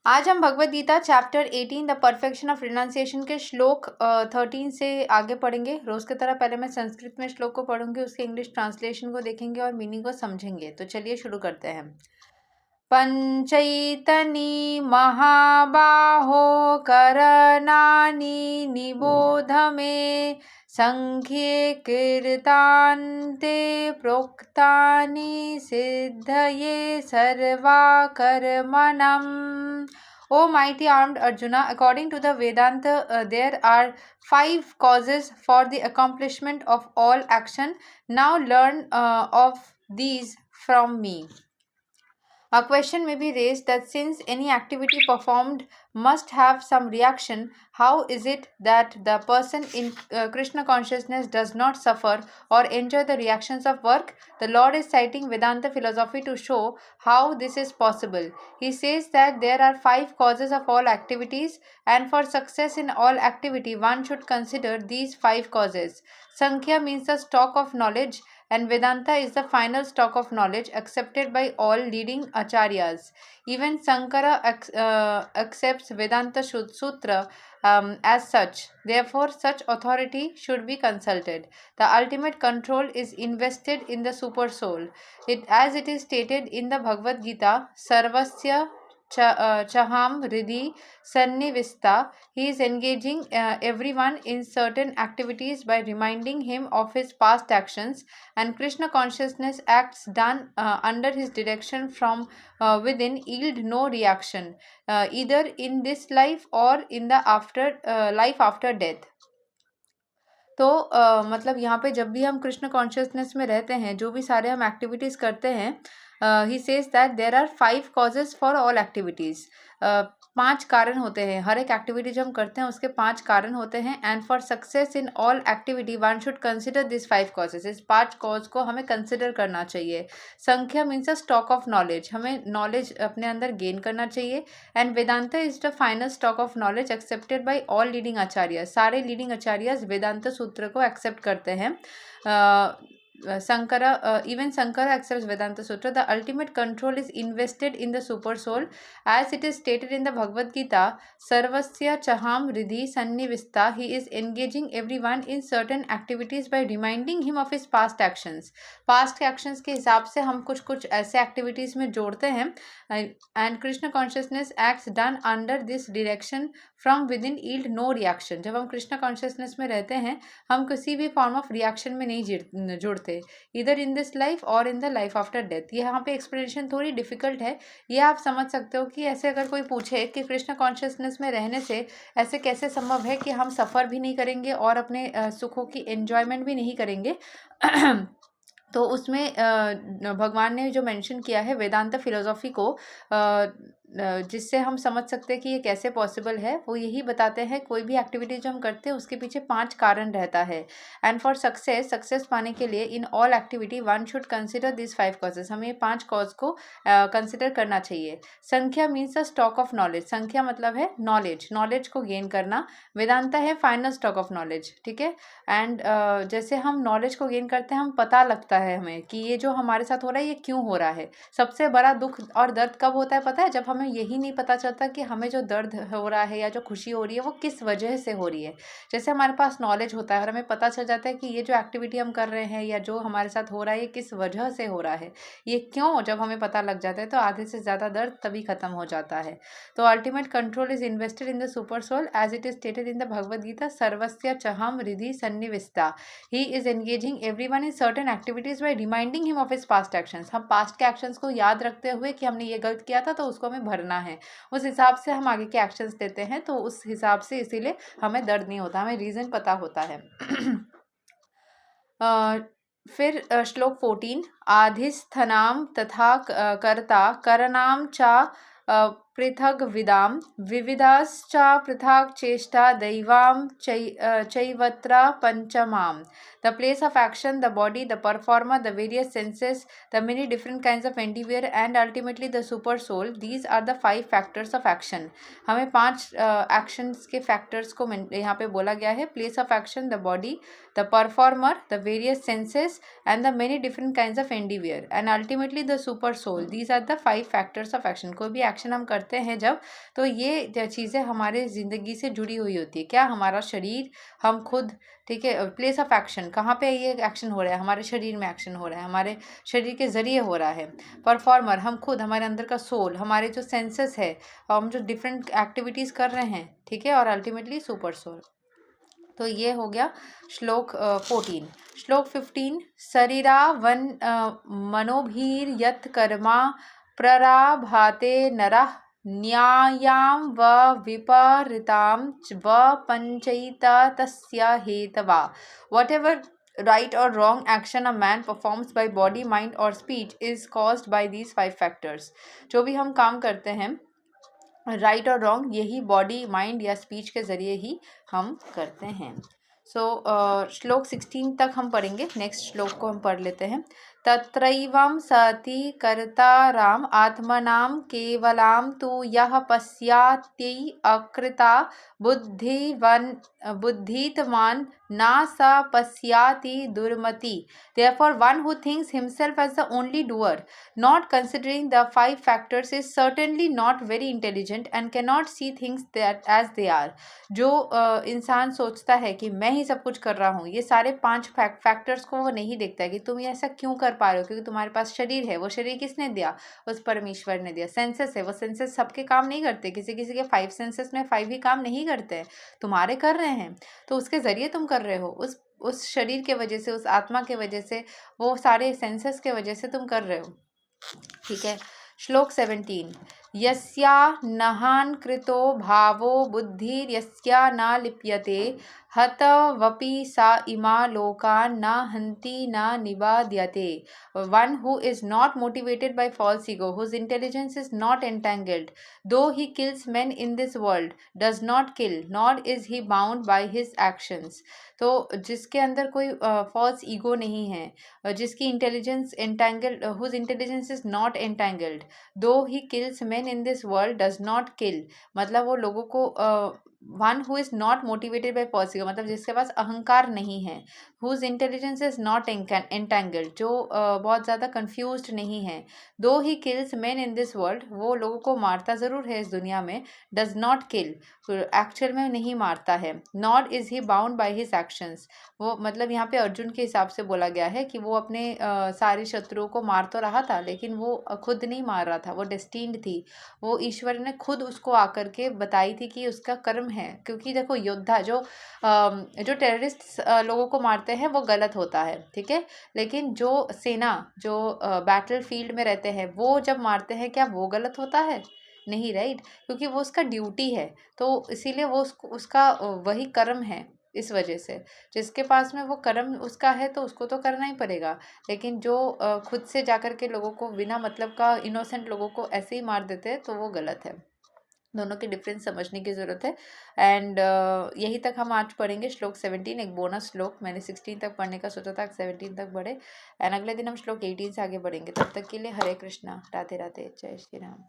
आज हम Bhagavad Gita chapter 18 the perfection of renunciation के श्लोक 13 से आगे पढ़ेंगे। रोज की तरह पहले मैं संस्कृत में श्लोक को पढ़ूंगी, उसके इंग्लिश ट्रांसलेशन को देखेंगे और मीनिंग को समझेंगे। तो चलिए शुरू करते हैं। पंचैतनी महाबाहो करणानि निबोध मे संख्ये कृतान्ते प्रोक्तानि सिद्धये सर्वा कर्मणम्। O mighty armed Arjuna, according to the Vedanta, there are 5 causes for the accomplishment of all action. Now learn of these from me. A question may be raised that since any activity performed must have some reaction, how is it that the person in Krishna consciousness does not suffer or enjoy the reactions of work? The Lord is citing Vedanta philosophy to show how this is possible. He says that there are 5 causes of all activities, and for success in all activity, one should consider these 5 causes. Sankhya means the stock of knowledge, and Vedanta is the final stock of knowledge accepted by all leading acharyas. Even Sankara accepts Vedanta Sutra as such. Therefore, such authority should be consulted. The ultimate control is invested in the super soul. As it is stated in the Bhagavad Gita, Sarvasya Chaham Ridhi Sannivista, he is engaging everyone in certain activities by reminding him of his past actions, and Krishna consciousness acts done under his direction from within yield no reaction, either in this life or in the life after death. तो मतलब यहाँ पे जब भी हम Krishna consciousness में रहते हैं, जो भी सारे हम एक्टिविटीज़ करते हैं, he says that there are 5 causes for all activities. 5 कारण होते हैं, हर एक एक्टिविटी जो हम करते हैं उसके 5 कारण होते हैं। And for success in all activity one should consider this 5 causes. इस 5 कॉज को हमें कंसिडर करना चाहिए। Sankhya means a stock of knowledge, हमें नॉलेज अपने अंदर गेन करना चाहिए। And Vedanta is the final stock of knowledge accepted by all leading acharya. सारे लीडिंग आचार्य वेदांत सूत्र को एक्सेप्ट करते हैं। Sankara, even Sankara accepts Vedanta Sutra. The ultimate control is invested in the super soul, as it is stated in the Bhagavad Gita. Sarvasya Chaham Ridhi Sannivista. He is engaging everyone in certain activities by reminding him of his past actions. Past actions के हिसाब से हम कुछ ऐसे activities में जोड़ते हैं. And Krishna consciousness acts done under this direction from within yield no reaction. जब हम कृष्ण कॉन्शियसनेस में रहते हैं, हम किसी भी फॉर्म ऑफ रिएक्शन में नहीं जुड़ते, इधर इन दिस लाइफ और in the life after death. यहाँ पे एक्सप्लेनेशन थोड़ी डिफिकल्ट है, ये आप समझ सकते हो कि ऐसे अगर कोई पूछे कि कृष्ण कॉन्शियसनेस में रहने से ऐसे कैसे संभव है कि हम सफ़र भी नहीं करेंगे और अपने सुखों की एन्जॉयमेंट भी नहीं करेंगे, तो उसमें भगवान ने जो मेंशन किया है वेदांत फिलोसॉफी को, जिससे हम समझ सकते हैं कि ये कैसे पॉसिबल है, वो यही बताते हैं कोई भी एक्टिविटी जो हम करते हैं उसके पीछे 5 कारण रहता है। एंड फॉर सक्सेस पाने के लिए इन all activity one should consider this 5 causes. हमें 5 कॉज को कंसिडर करना चाहिए। Sankhya means a stock of knowledge. संख्या मतलब है नॉलेज को गेन करना। वेदांता है फाइनल स्टॉक ऑफ नॉलेज, ठीक है। एंड जैसे हम नॉलेज को गेन करते हैं, हम पता लगता है हमें कि ये जो हमारे साथ हो रहा है ये क्यों हो रहा है। सबसे बड़ा दुख और दर्द कब होता है पता है? जब हमें यही नहीं पता चलता कि हमें जो दर्द हो रहा है या जो खुशी हो रही है वो किस वजह से हो रही है। जैसे हमारे पास नॉलेज होता है और हमें पता चल जाता है कि ये जो एक्टिविटी हम कर रहे हैं या जो हमारे साथ हो रहा है ये किस वजह से हो रहा है, ये क्यों, जब हमें पता लग जाता है तो आधे से ज़्यादा दर्द तभी खत्म हो जाता है। तो ultimate control is invested in the super soul, as it is stated in the Bhagavad Gita, सर्वस्य चहम रिधि सन्निविष्टा। He is engaging everyone in certain activities by reminding him of his past actions. हम पास्ट के एक्शंस को याद रखते हुए कि हमने ये गलत किया था तो उसको हमें भरना है, उस हिसाब से हम आगे के एक्शंस देते हैं, तो उस हिसाब से इसीलिए हमें दर्द नहीं होता, हमें रीज़न पता होता है। फिर श्लोक 14, आधिस्थनाम तथा कर्ता करनाम चा पृथग विदाम विविधाश्चा पृथक चेष्टा दैवाम चैवत्रा पंचमाम। The The place of action, the body, the performer, the various senses, the many different kinds of endeavor, and ultimately the super soul. These are the 5 factors of action. हमें 5 actions के factors को यहाँ पे बोला गया है. Place of action, the body, the performer, the various senses, and the many different kinds of endeavor, and ultimately the super soul. These are the 5 factors of action. कोई भी action हम करते हैं जब, तो ये चीज़ें हमारे ज़िंदगी से जुड़ी हुई होती है. क्या? हमारा शरीर, हम खुद. ठीक है. प्लेस ऑफ एक्शन, कहाँ पे ये एक्शन हो रहा है? हमारे शरीर में एक्शन हो रहा है, हमारे शरीर के ज़रिए हो रहा है. परफॉर्मर, हम खुद, हमारे अंदर का सोल, हमारे जो सेंसेस है, हम जो डिफरेंट एक्टिविटीज़ कर रहे हैं. ठीक है. और अल्टीमेटली सुपर सोल. तो ये हो गया श्लोक 14. श्लोक 15. शरीरा वन मनोभीर यत् कर्मा प्रराभाते नरः न्यायां व विपरीतां व पंचैत तस्य हेतवा. Whatever right or wrong action a man performs by body, mind or speech is caused by these 5 factors. जो भी हम काम करते हैं, राइट और रॉन्ग, यही बॉडी, माइंड या स्पीच के ज़रिए ही हम करते हैं. श्लोक 16 तक हम पढ़ेंगे. नेक्स्ट श्लोक को हम पढ़ लेते हैं. तत्रैवं सति कर्ताराम आत्मनां केवलां तु यः पश्याति अकृता बुद्धितवान् ना स पश्याति दुर्मति. Therefore, one who thinks himself as the only doer, not considering the 5 factors, is certainly not very intelligent and cannot see things that as they are. जो इंसान सोचता है कि मैं ही सब कुछ कर रहा हूँ, ये सारे 5 फैक्टर्स को वो नहीं देखता है कि तुम ये ऐसा क्यों कर पा रहे हो. क्योंकि तुम्हारे पास शरीर है. वो शरीर किसने दिया? उस परमेश्वर ने दिया. सेंसेस है, वो सेंसेस सबके काम नहीं करते. किसी किसी के 5 सेंसेस में 5 ही काम नहीं करते हैं. तुम्हारे कर रहे हैं, तो उसके ज़रिए तुम कर रहे हो. उस शरीर के वजह से, उस आत्मा के वजह से, वो सारे सेंसेस के वजह से तुम कर रहे हो. ठीक है. श्लोक 17. यस्या नहान कृतो भावो बुद्धिर्यस्या न लिप्यते हतवपि सा इमा लोका न हन्ति न निबाध्यते. One who is not motivated by false ego, whose intelligence is not entangled, though he kills men in this world, does not kill, nor is he bound by his actions. तो जिसके अंदर कोई फॉल्स ईगो नहीं है, जिसकी intelligence entangled, whose intelligence is not entangled, though he kills man in this world does not kill. मतलब वो लोगों को one who is not motivated by false ego, मतलब जिसके पास अहंकार नहीं है. Whose intelligence is not entangled, जो बहुत ज़्यादा कन्फ्यूज्ड नहीं है. Though he kills man in this world, वो लोगों को मारता ज़रूर है इस दुनिया में. डज नॉट किल, एक्चुअल में नहीं मारता है. Not is he bound by his actions. वो मतलब यहाँ पे अर्जुन के हिसाब से बोला गया है कि वो अपने सारे शत्रुओं को मार तो रहा था, लेकिन वो खुद नहीं मार रहा था. वो डेस्टिन्ड थी. वो ईश्वर ने खुद उसको आकर के बताई थी कि उसका कर्म है. क्योंकि देखो, योद्धा जो टेररिस्ट लोगों को मारते हैं वो गलत होता है. ठीक है. लेकिन जो सेना, जो बैटल फील्ड में रहते हैं, वो जब मारते हैं, क्या वो गलत होता है? नहीं, राइट. क्योंकि वो उसका ड्यूटी है. तो इसीलिए वो उसका वही कर्म है. इस वजह से जिसके पास में वो कर्म उसका है, तो उसको तो करना ही पड़ेगा. लेकिन जो खुद से जाकर के लोगों को बिना मतलब का, इनोसेंट लोगों को ऐसे ही मार देते हैं, तो वो गलत है. दोनों के डिफरेंस समझने की ज़रूरत है. एंड यही तक हम आज पढ़ेंगे. श्लोक 17 एक बोनस श्लोक, मैंने 16 तक पढ़ने का सोचा था, 17 तक बढ़े. एंड अगले दिन हम श्लोक 18 से आगे बढ़ेंगे. तब तक के लिए हरे कृष्णा, राधे राधे, जय श्री राम.